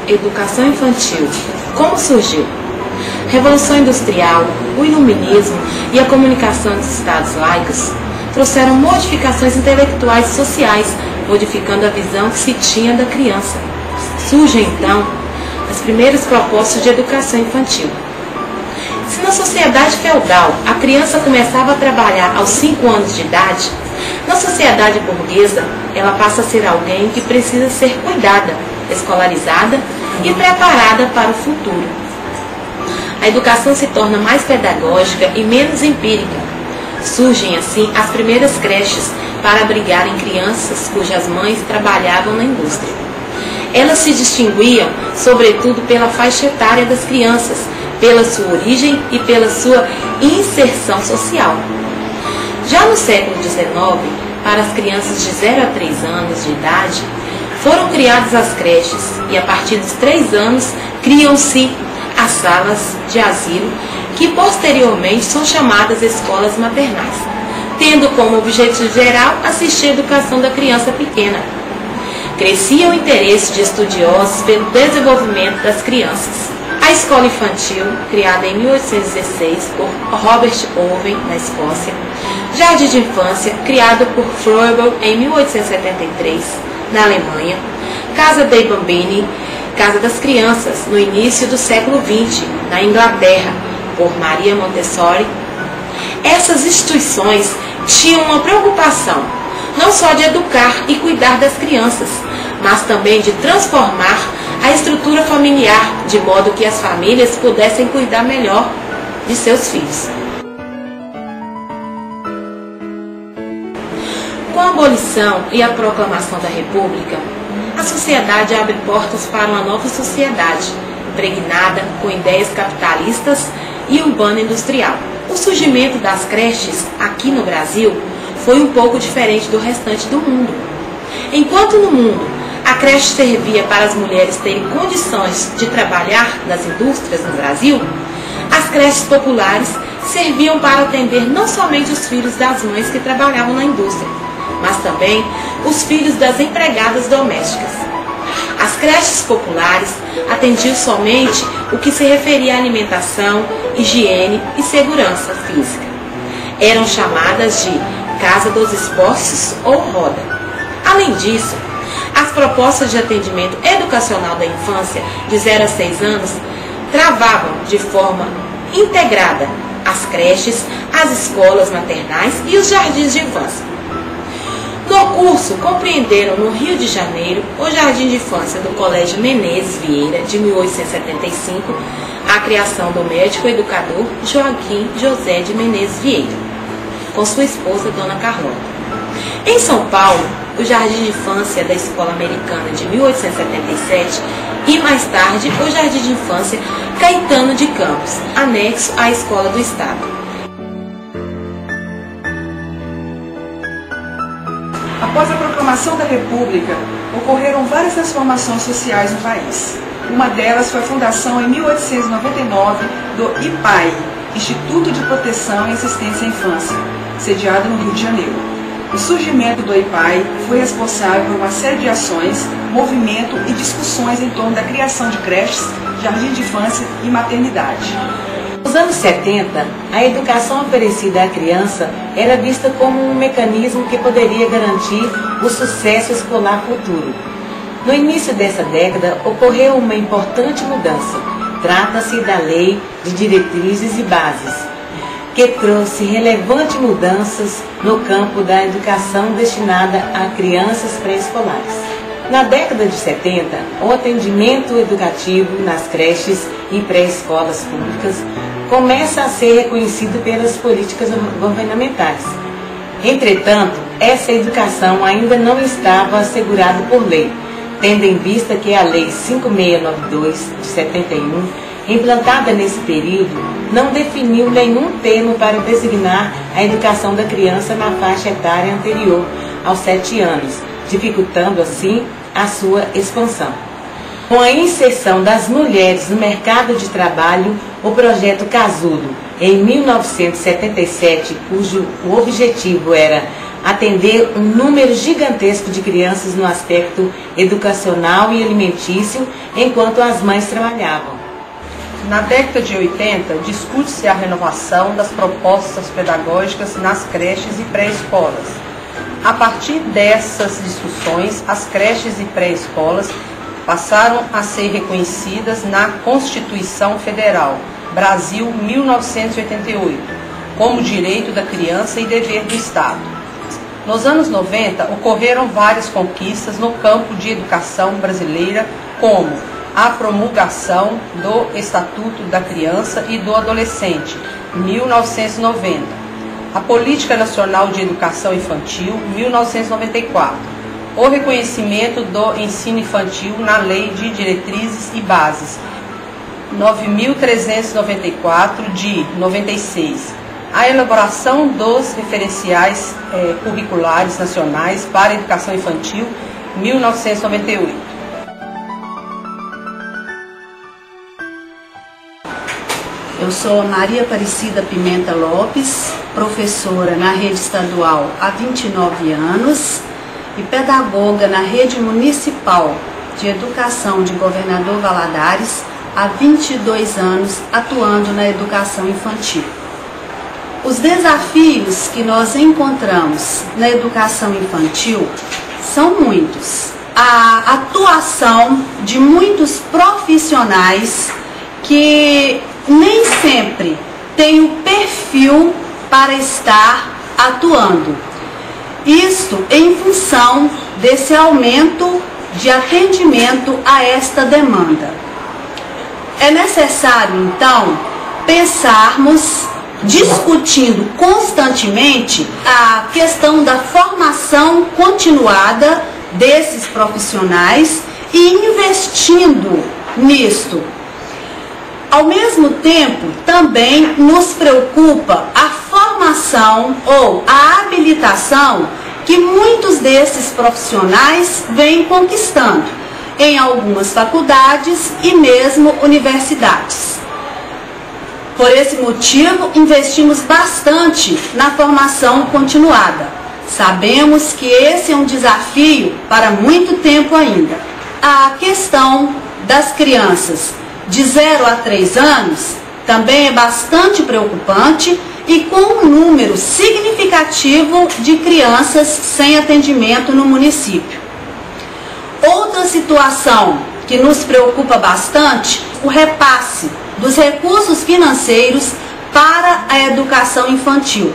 Educação infantil. Como surgiu? Revolução Industrial, o Iluminismo e a comunicação dos Estados laicos trouxeram modificações intelectuais e sociais, modificando a visão que se tinha da criança. Surgem, então, as primeiras propostas de educação infantil. Se na sociedade feudal a criança começava a trabalhar aos 5 anos de idade, na sociedade burguesa ela passa a ser alguém que precisa ser cuidada, escolarizada e preparada para o futuro. A educação se torna mais pedagógica e menos empírica. Surgem assim as primeiras creches para abrigarem crianças cujas mães trabalhavam na indústria. Elas se distinguiam, sobretudo, pela faixa etária das crianças, pela sua origem e pela sua inserção social. Já no século XIX, para as crianças de 0 a 3 anos de idade, foram criadas as creches e a partir dos 3 anos criam-se as salas de asilo, que posteriormente são chamadas escolas maternais, tendo como objetivo geral assistir a educação da criança pequena. Crescia o interesse de estudiosos pelo desenvolvimento das crianças. A escola infantil, criada em 1816 por Robert Owen, na Escócia. Jardim de infância, criado por Froebel em 1873, na Alemanha. Casa dei Bambini, Casa das Crianças, no início do século XX, na Inglaterra, por Maria Montessori. Essas instituições tinham uma preocupação, não só de educar e cuidar das crianças, mas também de transformar a estrutura familiar, de modo que as famílias pudessem cuidar melhor de seus filhos. Com a abolição e a proclamação da República, a sociedade abre portas para uma nova sociedade, impregnada com ideias capitalistas e urbano-industrial. O surgimento das creches aqui no Brasil foi um pouco diferente do restante do mundo. Enquanto no mundo a creche servia para as mulheres terem condições de trabalhar nas indústrias no Brasil, as creches populares serviam para atender não somente os filhos das mães que trabalhavam na indústria, mas também os filhos das empregadas domésticas. As creches populares atendiam somente o que se referia à alimentação, higiene e segurança física. Eram chamadas de Casa dos Espostos ou Roda. Além disso, as propostas de atendimento educacional da infância de 0 a 6 anos travavam de forma integrada as creches, as escolas maternais e os jardins de infância. No curso, compreenderam no Rio de Janeiro o Jardim de Infância do Colégio Menezes Vieira, de 1875, a criação do médico educador Joaquim José de Menezes Vieira, com sua esposa, Dona Carlota. Em São Paulo, o Jardim de Infância da Escola Americana, de 1877, e mais tarde o Jardim de Infância Caetano de Campos, anexo à Escola do Estado. Após a proclamação da República, ocorreram várias transformações sociais no país. Uma delas foi a fundação em 1899 do IPAI, Instituto de Proteção e Assistência à Infância, sediado no Rio de Janeiro. O surgimento do IPAI foi responsável por uma série de ações, movimento e discussões em torno da criação de creches, jardim de infância e maternidade. Nos anos 70, a educação oferecida à criança era vista como um mecanismo que poderia garantir o sucesso escolar futuro. No início dessa década, ocorreu uma importante mudança. Trata-se da Lei de Diretrizes e Bases, que trouxe relevantes mudanças no campo da educação destinada a crianças pré-escolares. Na década de 70, o atendimento educativo nas creches e pré-escolas públicas começa a ser reconhecido pelas políticas governamentais. Entretanto, essa educação ainda não estava assegurada por lei, tendo em vista que a Lei 5692 de 71, implantada nesse período, não definiu nenhum termo para designar a educação da criança na faixa etária anterior aos 7 anos, dificultando assim a sua expansão. Com a inserção das mulheres no mercado de trabalho, o projeto Casulo, em 1977, cujo o objetivo era atender um número gigantesco de crianças no aspecto educacional e alimentício, enquanto as mães trabalhavam. Na década de 80, discute-se a renovação das propostas pedagógicas nas creches e pré-escolas. A partir dessas discussões, as creches e pré-escolas passaram a ser reconhecidas na Constituição Federal, Brasil 1988, como direito da criança e dever do Estado. Nos anos 90, ocorreram várias conquistas no campo de educação brasileira, como a promulgação do Estatuto da Criança e do Adolescente, 1990, a Política Nacional de Educação Infantil, 1994, o reconhecimento do ensino infantil na Lei de Diretrizes e Bases, 9.394 de 96, a elaboração dos referenciais curriculares nacionais para a educação infantil, 1998. Eu sou Maria Aparecida Pimenta Lopes, professora na rede estadual há 29 anos e pedagoga na rede municipal de educação de Governador Valadares há 22 anos, atuando na educação infantil. Os desafios que nós encontramos na educação infantil são muitos. A atuação de muitos profissionais que nem sempre têm o perfil para estar atuando. Isto em função desse aumento de atendimento a esta demanda. É necessário, então, pensarmos, discutindo constantemente a questão da formação continuada desses profissionais e investindo nisto. Ao mesmo tempo, também nos preocupa a formação ou a habilitação que muitos desses profissionais vêm conquistando em algumas faculdades e mesmo universidades. Por esse motivo, investimos bastante na formação continuada. Sabemos que esse é um desafio para muito tempo ainda. A questão das crianças de 0 a 3 anos também é bastante preocupante e com um número significativo de crianças sem atendimento no município. Outra situação que nos preocupa bastante, o repasse dos recursos financeiros para a educação infantil.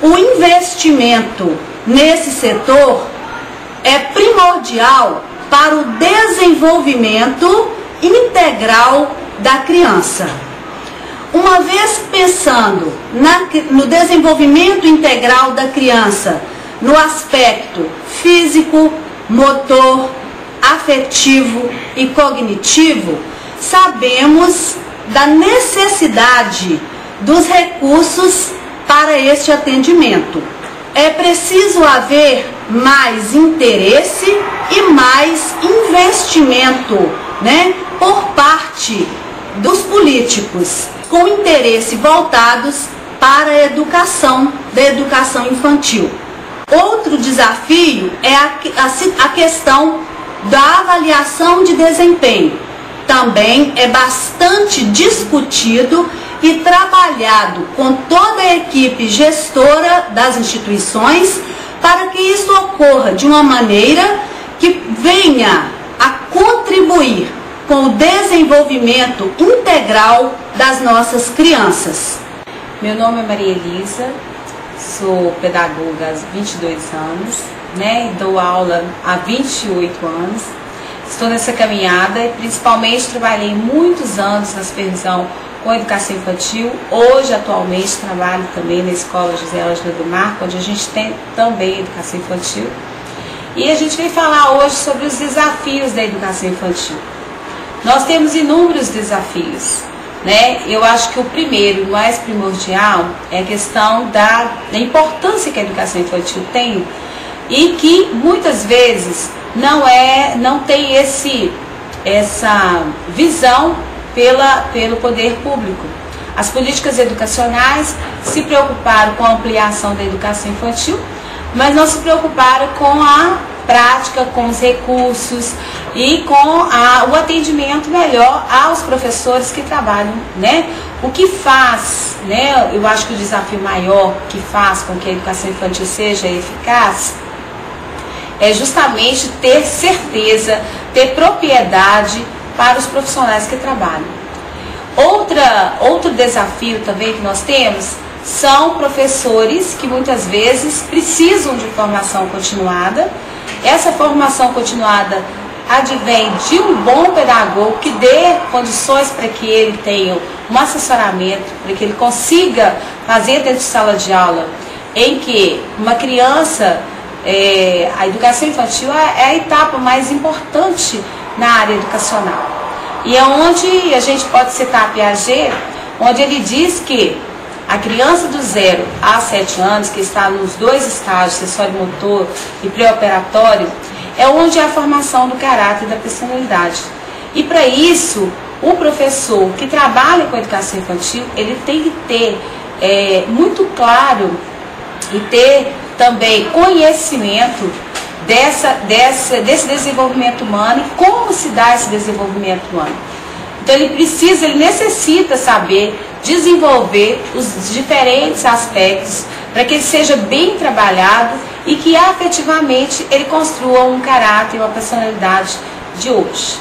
O investimento nesse setor é primordial para o desenvolvimento integral da criança. Uma vez pensando no desenvolvimento integral da criança, no aspecto físico, motor, afetivo e cognitivo, sabemos da necessidade dos recursos para este atendimento. É preciso haver mais interesse e mais investimento, por parte dos políticos, com interesse voltados para a educação, da educação infantil. Outro desafio é a questão da avaliação de desempenho. Também é bastante discutido e trabalhado com toda a equipe gestora das instituições para que isso ocorra de uma maneira que venha a contribuir com o desenvolvimento integral das nossas crianças. Meu nome é Maria Elisa, sou pedagoga há 22 anos, dou aula há 28 anos. Estou nessa caminhada e principalmente trabalhei muitos anos na supervisão com educação infantil. Hoje, atualmente, trabalho também na Escola José Ângelo do Marco, onde a gente tem também educação infantil. E a gente vem falar hoje sobre os desafios da educação infantil. Nós temos inúmeros desafios, Eu acho que o primeiro, o mais primordial, é a questão da importância que a educação infantil tem e que muitas vezes não tem essa visão pelo poder público. As políticas educacionais se preocuparam com a ampliação da educação infantil, mas não se preocuparam com a prática, com os recursos e com o atendimento melhor aos professores que trabalham, né? O que faz, né? Eu acho que o desafio maior que faz com que a educação infantil seja eficaz é justamente ter certeza, ter propriedade para os profissionais que trabalham. Outro desafio também que nós temos são professores que muitas vezes precisam de formação continuada. Essa formação continuada advém de um bom pedagogo que dê condições para que ele tenha um assessoramento, para que ele consiga fazer dentro de sala de aula, em que uma criança, a educação infantil é a etapa mais importante na área educacional. E é onde a gente pode citar Piaget, onde ele diz que a criança do 0 a 7 anos, que está nos dois estágios, sensório-motor e pré-operatório, é onde é a formação do caráter e da personalidade. E para isso, o professor que trabalha com a educação infantil, ele tem que ter muito claro e ter também conhecimento desse desenvolvimento humano e como se dá esse desenvolvimento humano. Então ele necessita saber desenvolver os diferentes aspectos para que ele seja bem trabalhado e que afetivamente ele construa um caráter e uma personalidade de hoje.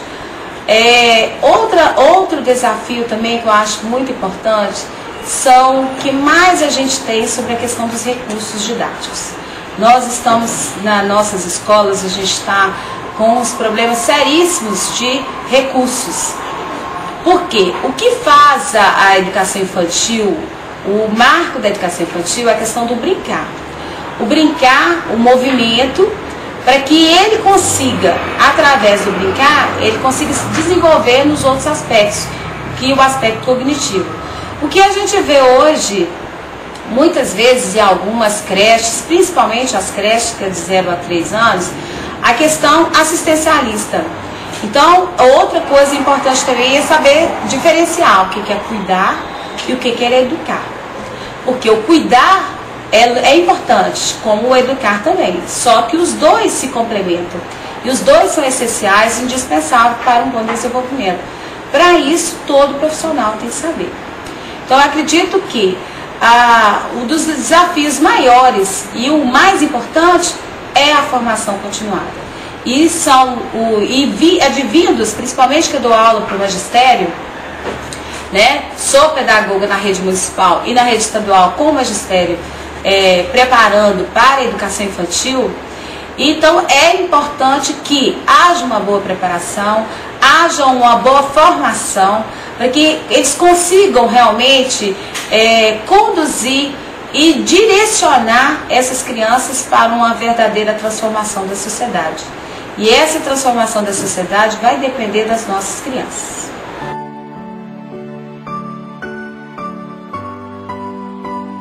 Outro desafio também que eu acho muito importante são que mais a gente tem sobre a questão dos recursos didáticos. Nós estamos, nas nossas escolas, a gente está com uns problemas seríssimos de recursos. Por quê? O que faz a educação infantil, o marco da educação infantil é a questão do brincar. O brincar, o movimento, para que ele consiga, através do brincar, ele consiga se desenvolver nos outros aspectos, que é o aspecto cognitivo. O que a gente vê hoje, muitas vezes em algumas creches, principalmente as creches que é de 0 a 3 anos, a questão assistencialista. Então, outra coisa importante também é saber diferenciar o que é cuidar e o que é educar. Porque o cuidar é importante, como o educar também. Só que os dois se complementam. E os dois são essenciais e indispensáveis para um bom desenvolvimento. Para isso, todo profissional tem que saber. Então, eu acredito que um dos desafios maiores e o mais importante é a formação continuada. E advindos, principalmente que eu dou aula para o magistério, né? Sou pedagoga na rede municipal e na rede estadual com o magistério, preparando para a educação infantil. Então é importante que haja uma boa preparação, haja uma boa formação, para que eles consigam realmente conduzir e direcionar essas crianças para uma verdadeira transformação da sociedade. E essa transformação da sociedade vai depender das nossas crianças.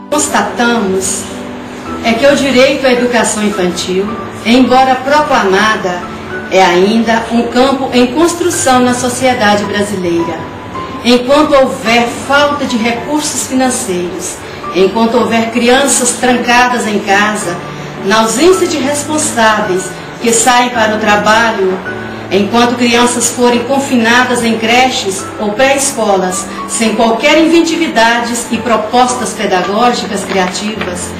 Constatamos que o direito à educação infantil, embora proclamada, é ainda um campo em construção na sociedade brasileira. Enquanto houver falta de recursos financeiros, enquanto houver crianças trancadas em casa, na ausência de responsáveis que saem para o trabalho, enquanto crianças forem confinadas em creches ou pré-escolas, sem qualquer inventividade e propostas pedagógicas criativas,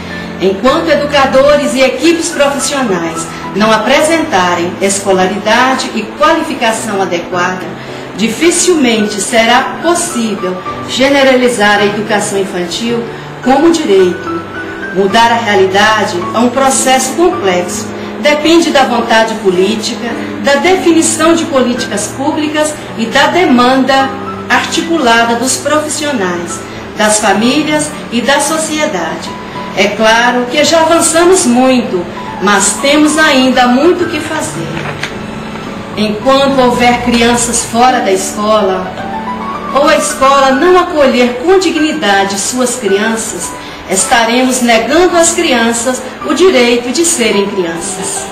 enquanto educadores e equipes profissionais não apresentarem escolaridade e qualificação adequada, dificilmente será possível generalizar a educação infantil como direito. Mudar a realidade é um processo complexo. Depende da vontade política, da definição de políticas públicas e da demanda articulada dos profissionais, das famílias e da sociedade. É claro que já avançamos muito, mas temos ainda muito o que fazer. Enquanto houver crianças fora da escola, ou a escola não acolher com dignidade suas crianças, estaremos negando às crianças o direito de serem crianças.